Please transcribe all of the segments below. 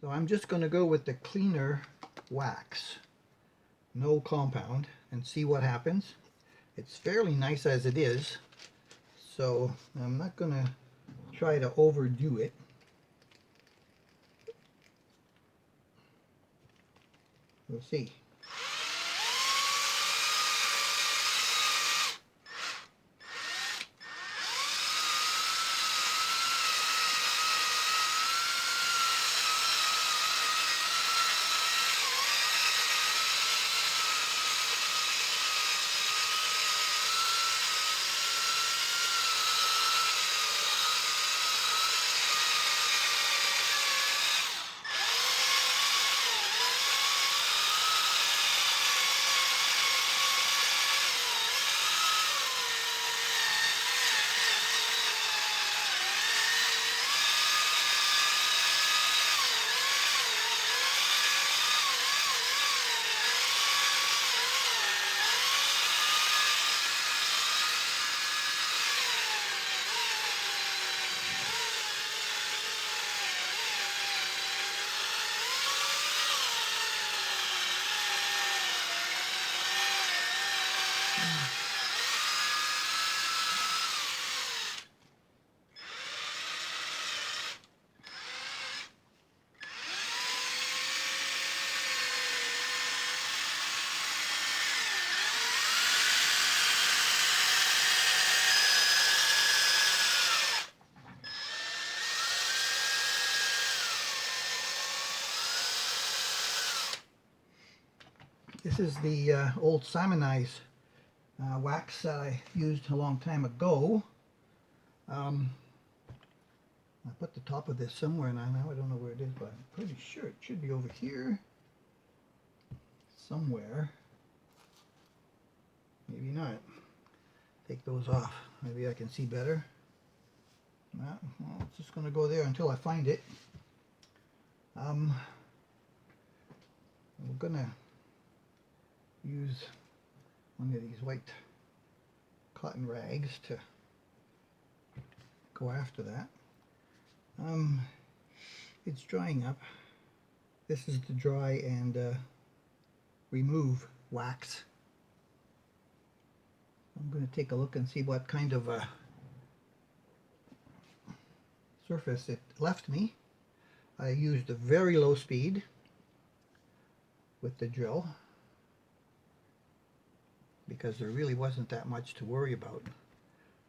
So I'm just going to go with the cleaner wax, no compound, and see what happens. It's fairly nice as it is, so I'm not going to try to overdo it. We'll see. This is the old Simonize wax that I used a long time ago. I put the top of this somewhere now. I don't know where it is, but I'm pretty sure it should be over here somewhere. Maybe not. Take those off. Maybe I can see better. Well, it's just going to go there until I find it. We're going to use one of these white cotton rags to go after that. It's drying up. This is the dry and remove wax. I'm going to take a look and see what kind of surface it left me. I used a very low speed with the drill because there really wasn't that much to worry about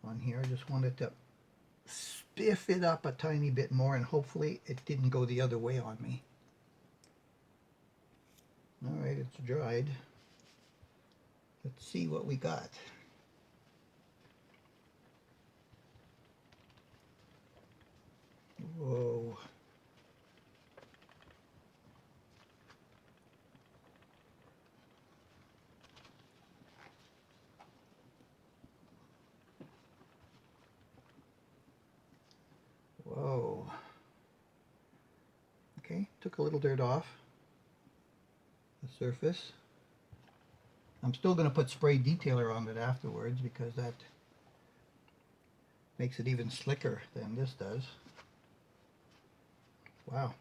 on here. I just wanted to spiff it up a tiny bit more, and hopefully it didn't go the other way on me. Alright, it's dried. Let's see what we got. Whoa. Whoa. Okay, took a little dirt off the surface. I'm still going to put spray detailer on it afterwards because that makes it even slicker than this does. Wow,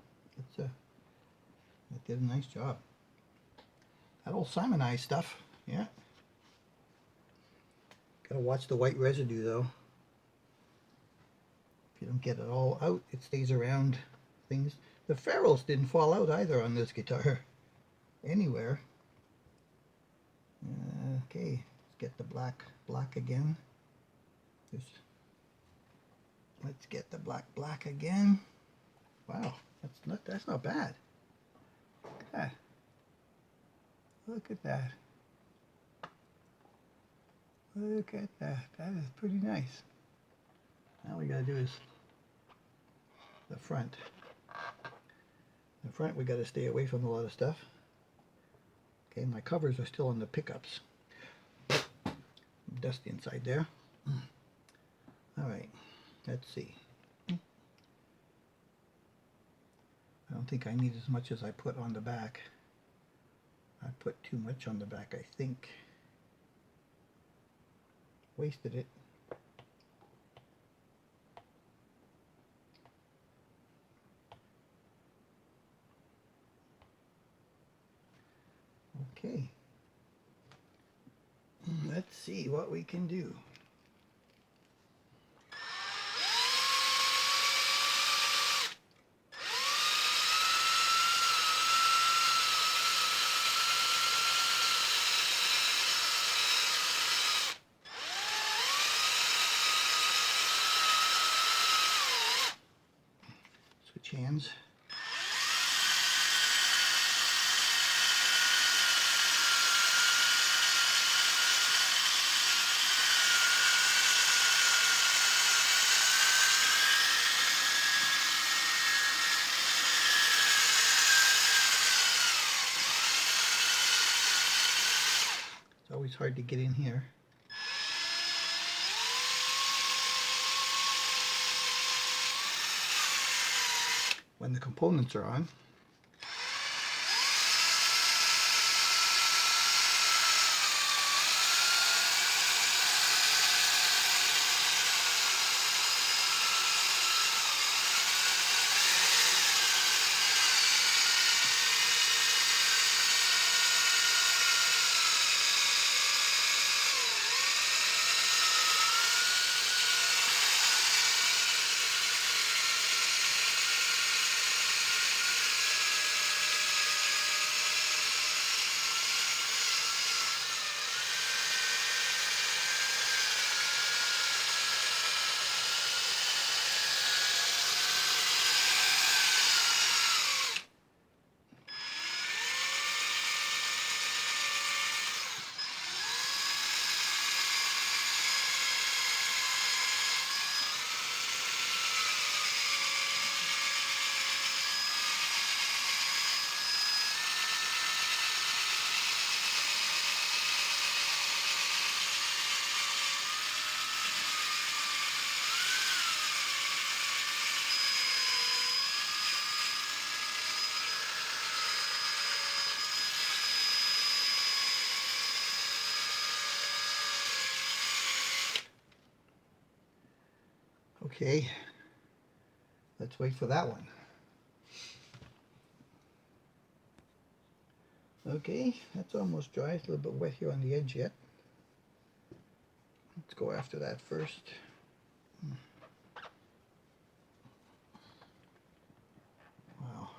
it did a nice job. That old Simonize stuff, yeah. Gotta watch the white residue though. If you don't get it all out, it stays around things. The ferrules didn't fall out either on this guitar, anywhere. Okay, let's get the black again. Let's get the black again. Wow, that's not bad. Look at that. Look at that. Look at that. That is pretty nice. Now we gotta do is the front. The front we gotta stay away from a lot of stuff. Okay, my covers are still on the pickups. Dusty inside there. Alright, let's see. I don't think I need as much as I put on the back. I put too much on the back, I think. Wasted it. Okay. Let's see what we can do. Switch hands. It's always hard to get in here. When the components are on. Okay, let's wait for that one. Okay, that's almost dry. It's a little bit wet here on the edge yet. Let's go after that first. Wow.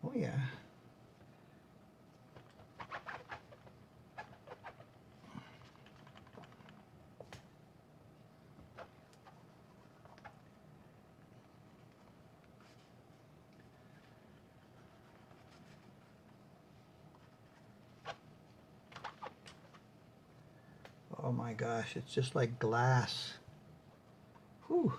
Oh yeah. Oh my gosh, it's just like glass. Whew.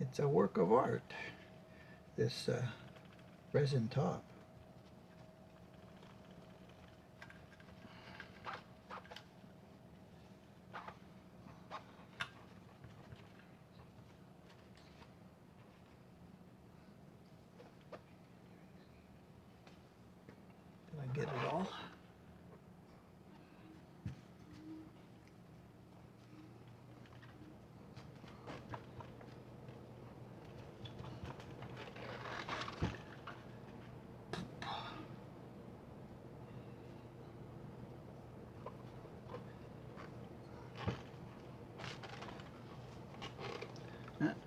It's a work of art, this resin top. Did I get it all?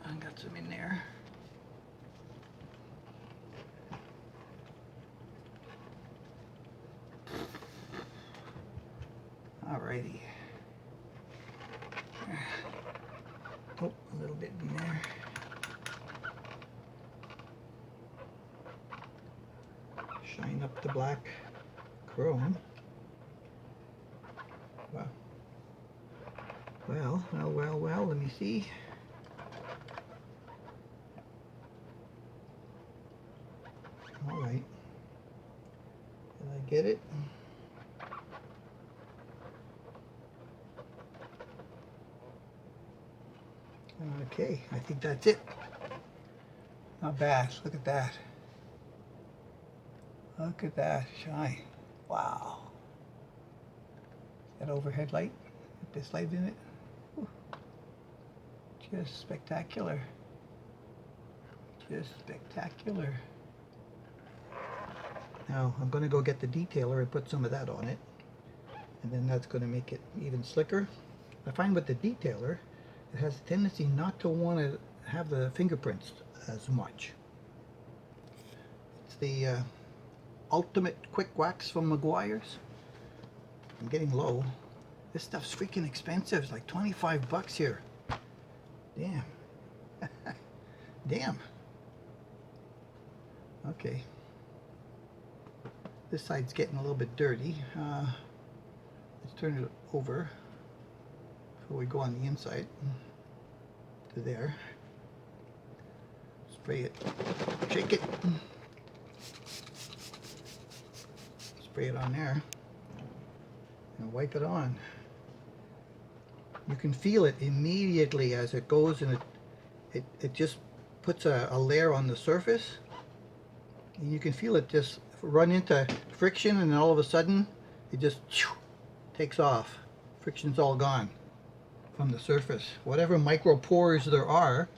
I got some in there. Alrighty. Oh, a little bit in there. Shine up the black chrome. Wow. Well, let me see. Alright. Did I get it? Okay, I think that's it. Not bad. Look at that. Look at that shine. Wow. That overhead light with this light in it. Whew. Just spectacular. Just spectacular. Now I'm going to go get the detailer and put some of that on it. And then that's going to make it even slicker. I find with the detailer, it has a tendency not to want to have the fingerprints as much. It's the Ultimate Quick Wax from Meguiar's. I'm getting low. This stuff's freaking expensive. It's like 25 bucks here. Damn. Damn. Okay. This side's getting a little bit dirty. Let's turn it over before we go on the inside to there. Spray it. Shake it. Spray it on there. And wipe it on. You can feel it immediately as it goes, and it just puts a layer on the surface, and you can feel it just run into friction, and then all of a sudden it just takes off. Friction's all gone from the surface. Whatever micro pores there are,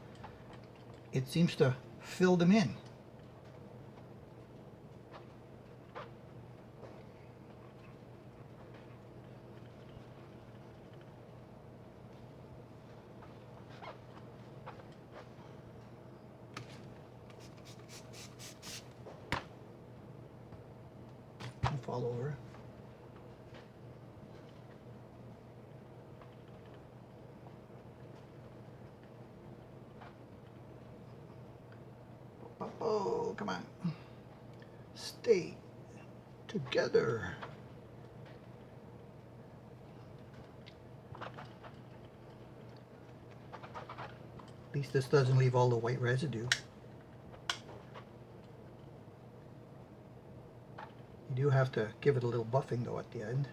it seems to fill them in. Fall over. Oh, come on. Stay together. At least this doesn't leave all the white residue. You do have to give it a little buffing though at the end.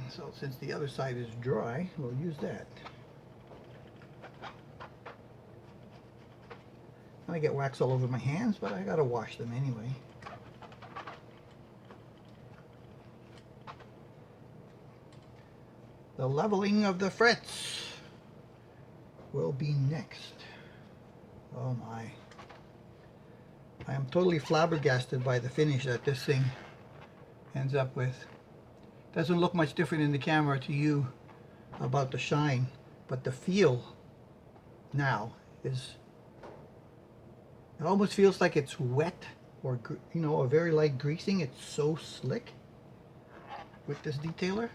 So since the other side is dry, we'll use that. I get wax all over my hands, but I gotta wash them anyway. The leveling of the frets will be next. Oh my. I am totally flabbergasted by the finish that this thing ends up with. Doesn't look much different in the camera to you about the shine, but the feel now is, it almost feels like it's wet, or you know, a very light greasing. It's so slick with this detailer.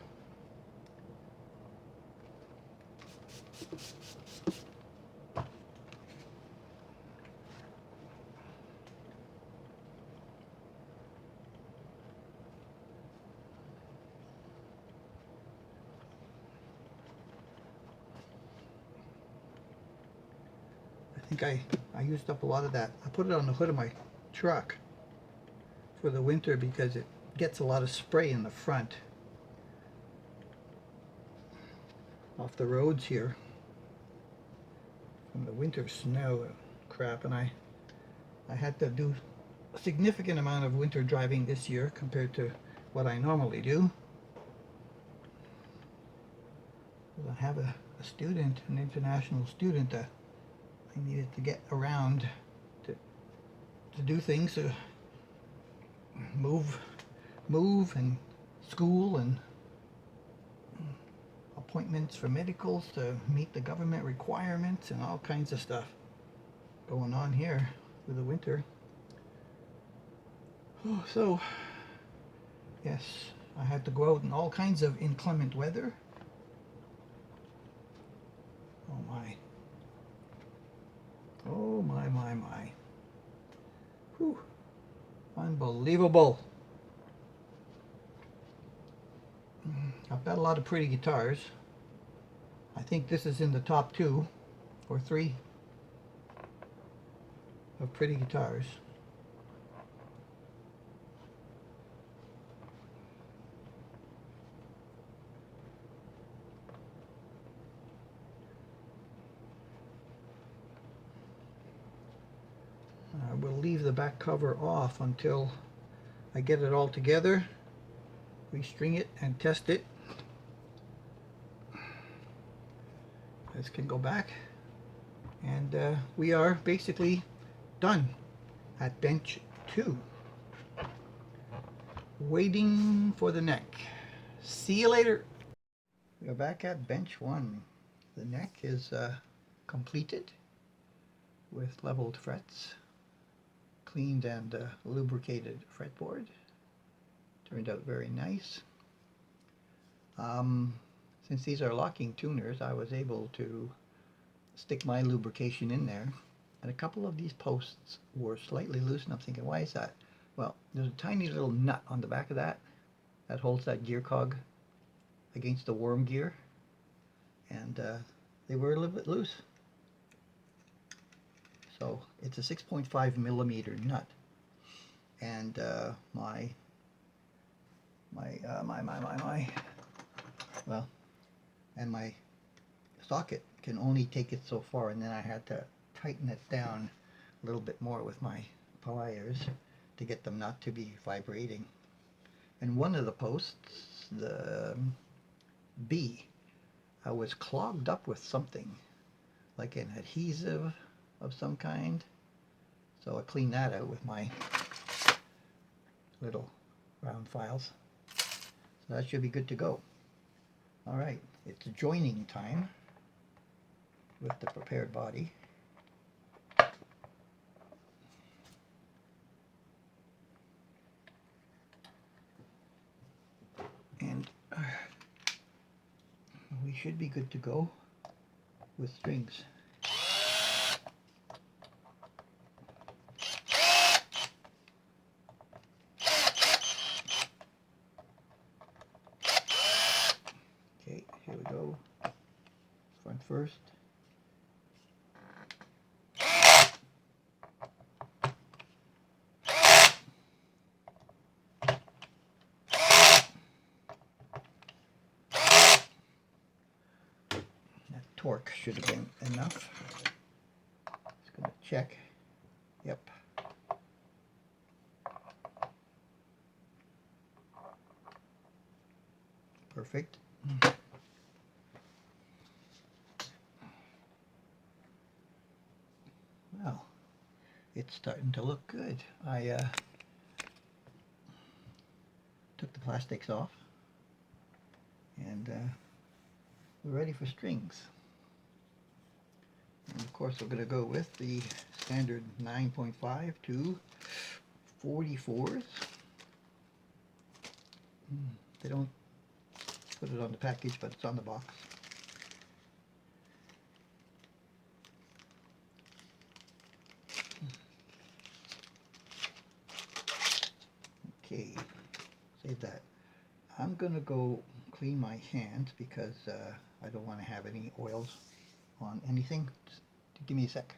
I think I used up a lot of that. I put it on the hood of my truck for the winter because it gets a lot of spray in the front off the roads here from the winter snow and crap, and I had to do a significant amount of winter driving this year compared to what I normally do. I have a student, an international student, that I needed to get around to do things, to move and school and appointments for medicals to meet the government requirements and all kinds of stuff going on here through the winter. Oh, so yes, I had to go out in all kinds of inclement weather. Oh my. Oh my, my, my. Whew. Unbelievable. I've got a lot of pretty guitars. I think this is in the top 2 or 3 of pretty guitars. We'll leave the back cover off until I get it all together, restring it and test it. This can go back, and we are basically done at bench 2. Waiting for the neck. See you later. We are back at bench 1. The neck is completed with leveled frets, cleaned and lubricated fretboard. Turned out very nice. Since these are locking tuners, I was able to stick my lubrication in there, and a couple of these posts were slightly loose, and I'm thinking, why is that? Well, there's a tiny little nut on the back of that holds that gear cog against the worm gear, and they were a little bit loose. So it's a 6.5 millimeter nut, and my socket can only take it so far, and then I had to tighten it down a little bit more with my pliers to get them not to be vibrating. And one of the posts, the B, was clogged up with something like an adhesive of some kind, so I cleaned that out with my little round files. So that should be good to go. Alright, it's joining time with the prepared body. And we should be good to go with strings. Okay, here we go. Front first. Torque should have been enough. Just going to check. Yep. Perfect. Well, it's starting to look good. I took the plastics off, and we're ready for strings. And of course we're going to go with the standard 9.5 to 44s. They don't put it on the package, but it's on the box. Okay, save that. I'm going to go clean my hands because I don't want to have any oils on anything. Just give me a sec.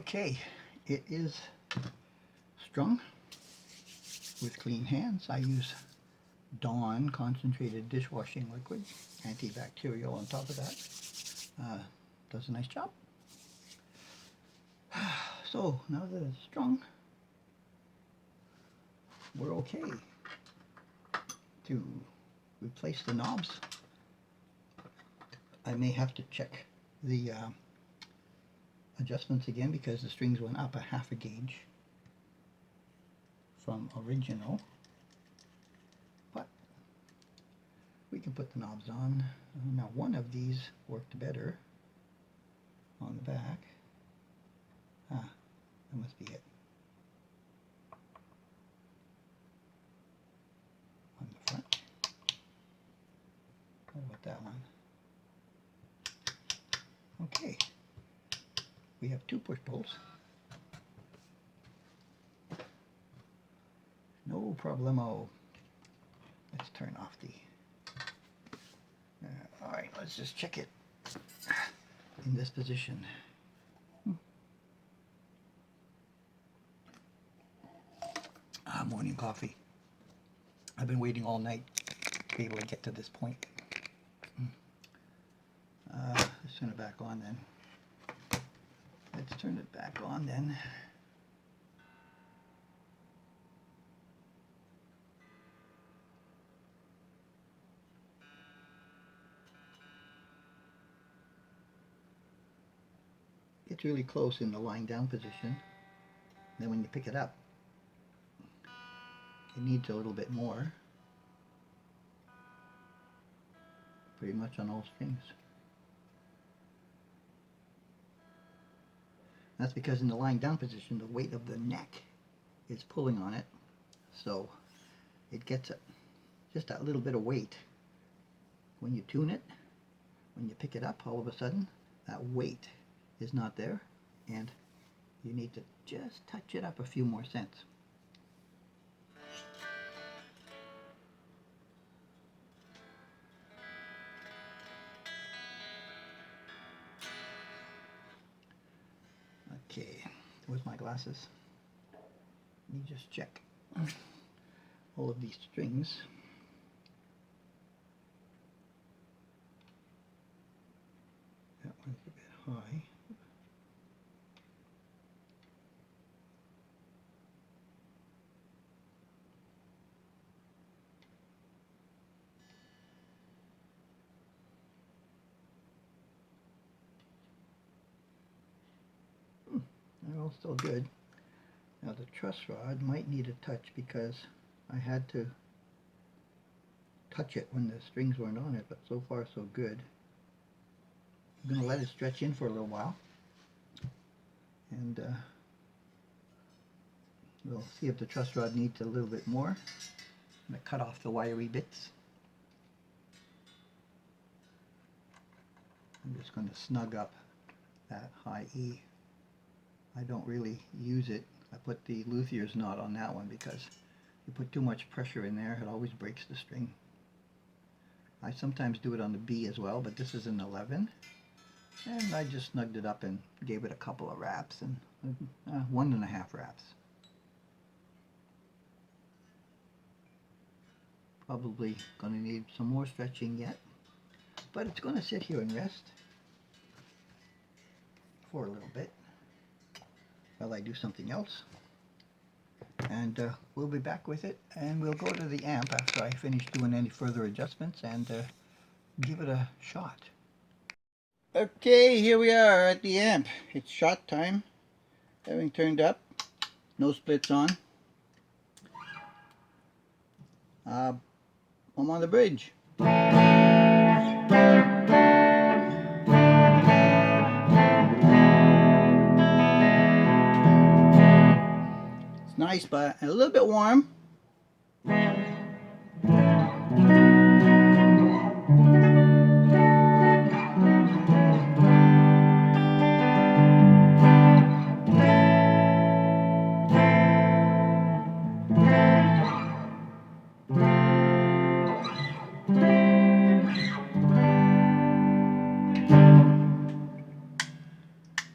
Okay, it is strung with clean hands. I use Dawn concentrated dishwashing liquid, antibacterial on top of that. Does a nice job. So now that it's strung, we're okay to replace the knobs. I may have to check the adjustments again because the strings went up a half a gauge from original, but we can put the knobs on. Now one of these worked better on the back. That must be it. On the front. What about that one? Okay. We have two push pulls. No problemo. Let's turn off the... Alright, let's just check it in this position. Morning coffee. I've been waiting all night to be able to get to this point. Let's turn it back on then. Let's turn it back on then. It's really close in the lying down position. Then when you pick it up, it needs a little bit more. Pretty much on all strings. That's because in the lying down position, the weight of the neck is pulling on it, so it gets just that little bit of weight. When you tune it, when you pick it up, all of a sudden, that weight is not there, and you need to just touch it up a few more cents. Okay, where's my glasses? Let me just check all of these strings. That one's a bit high. They're all still good. Now the truss rod might need a touch because I had to touch it when the strings weren't on it, but so far so good. I'm going to let it stretch in for a little while, and we'll see if the truss rod needs a little bit more. I'm going to cut off the wiry bits. I'm just going to snug up that high E. I don't really use it. I put the luthier's knot on that one because you put too much pressure in there, it always breaks the string. I sometimes do it on the B as well, but this is an 11. And I just snugged it up and gave it a couple of wraps, and 1.5 wraps. Probably going to need some more stretching yet, but it's going to sit here and rest for a little bit while I do something else, and we'll be back with it, and we'll go to the amp after I finish doing any further adjustments and give it a shot. Okay, here we are at the amp. It's shot time. Everything turned up, no splits on. I'm on the bridge. It's nice, but a little bit warm.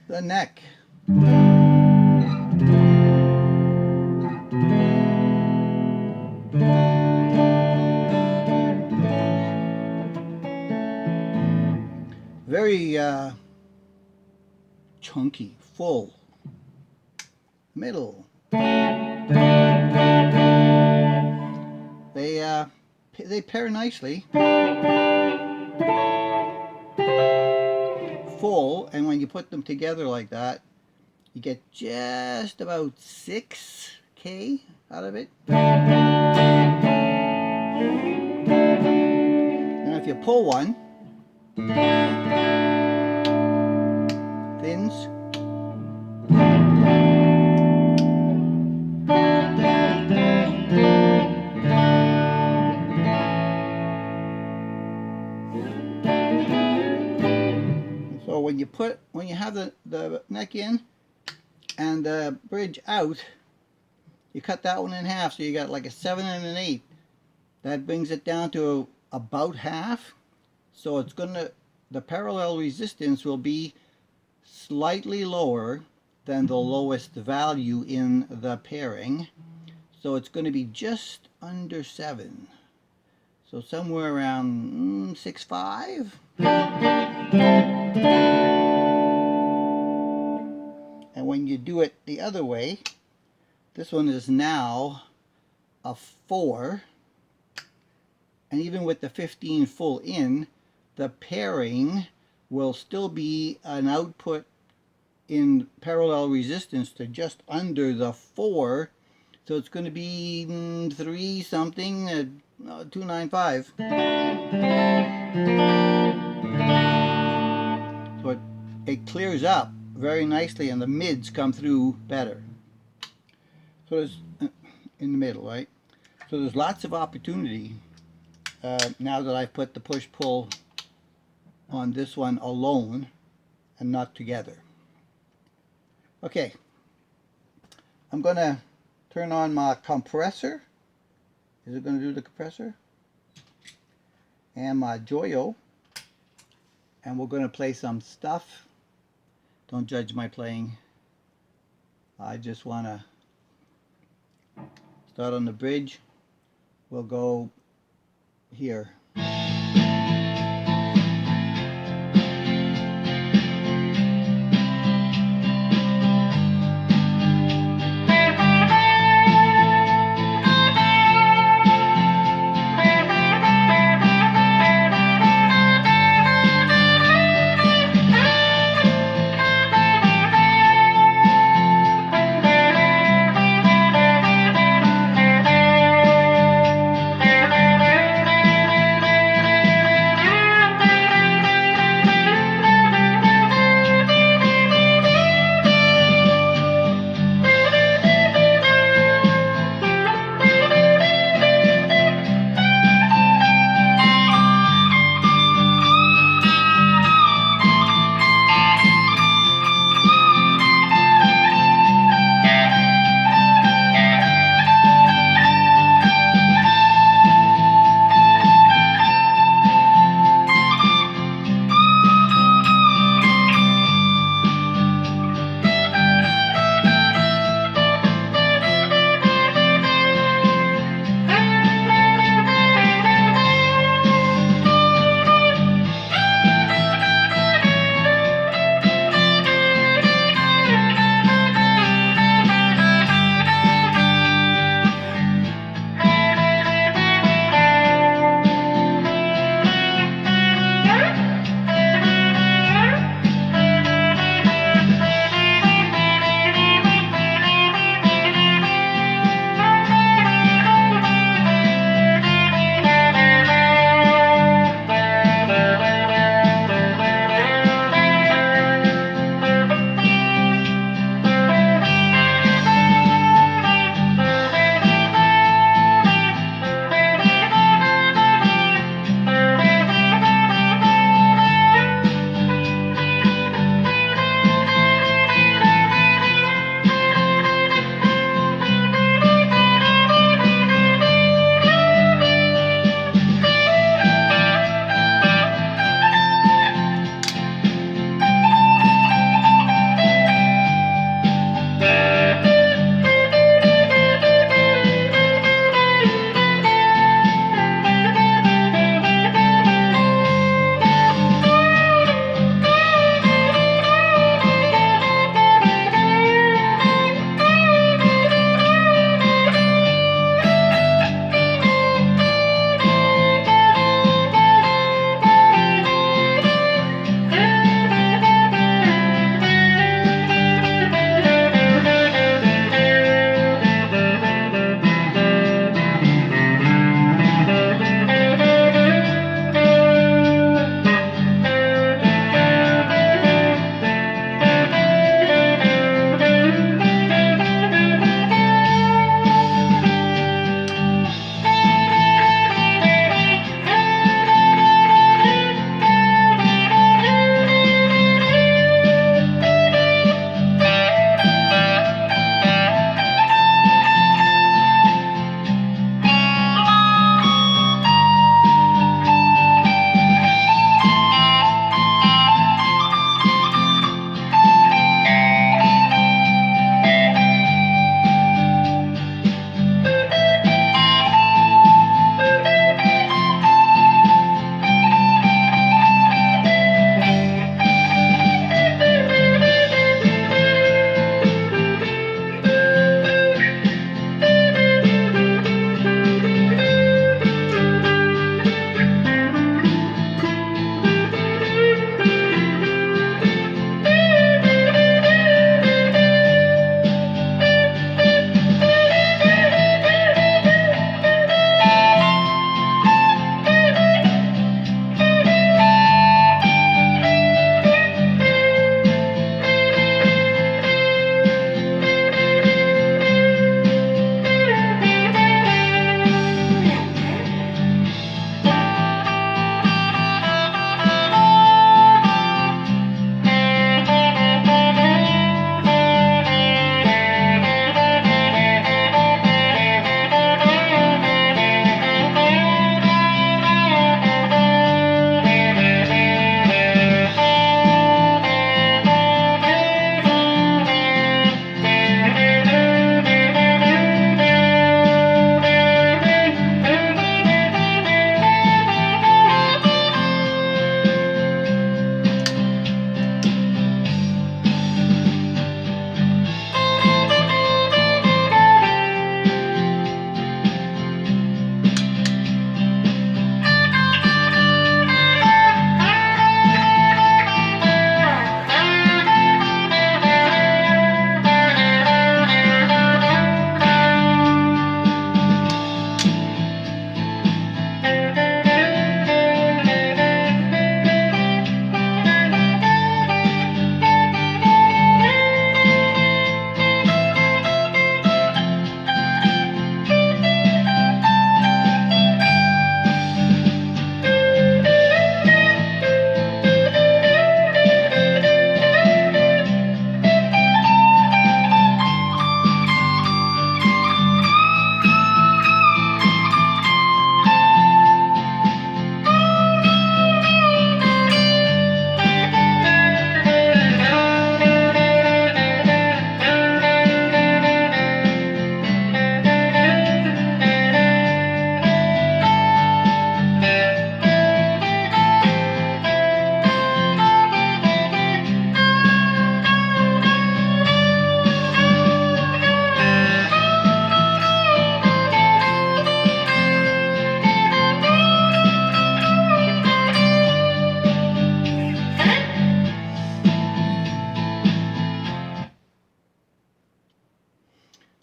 The neck. very chunky, full, middle. They pair nicely. Full, and when you put them together like that, you get just about 6K out of it. And if you pull one, thins. So when you have the neck in and the bridge out, you cut that one in half, so you got like a 7 and an 8. That brings it down to about half. So it's the parallel resistance will be slightly lower than the lowest value in the pairing. So it's going to be just under 7. So somewhere around 6.5. And when you do it the other way, this one is now a 4. And even with the 15 full in, the pairing will still be an output in parallel resistance to just under the 4. So it's going to be 3 something, 295. So it clears up very nicely, and the mids come through better. So there's in the middle, right? So there's lots of opportunity now that I've put the push-pull on this one alone and not together. Okay, I'm going to turn on my compressor. Is it going to do the compressor? And my Joyo. And we're going to play some stuff. Don't judge my playing. I just want to start on the bridge. We'll go here.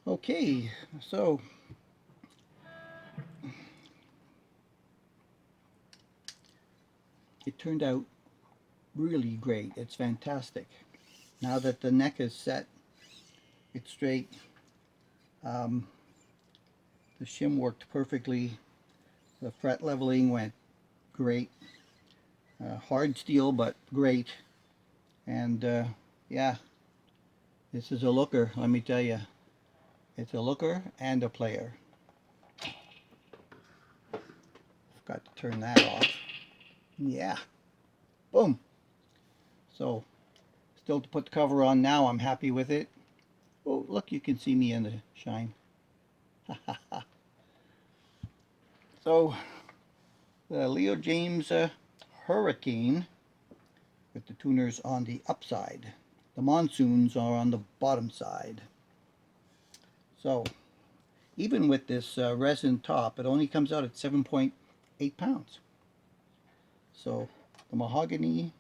Okay, so it turned out really great. It's fantastic. Now that the neck is set, it's straight. Um, the shim worked perfectly. The fret leveling went great. Hard steel, but great. And yeah, this is a looker, let me tell you. It's a looker and a player. Forgot to turn that off. Yeah, boom. So, still to put the cover on now. I'm happy with it. Oh, look, you can see me in the shine. So, the Leo Jaymz Hurricane with the tuners on the upside. The monsoons are on the bottom side. So, even with this resin top, it only comes out at 7.8 pounds. So, the mahogany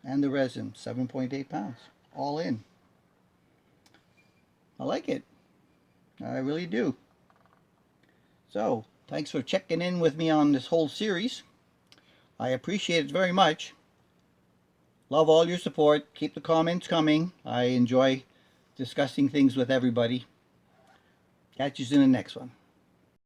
and the resin, 7.8 pounds, all in. I like it. I really do. So, thanks for checking in with me on this whole series. I appreciate it very much. Love all your support. Keep the comments coming. I enjoy discussing things with everybody. Catch you in the next one.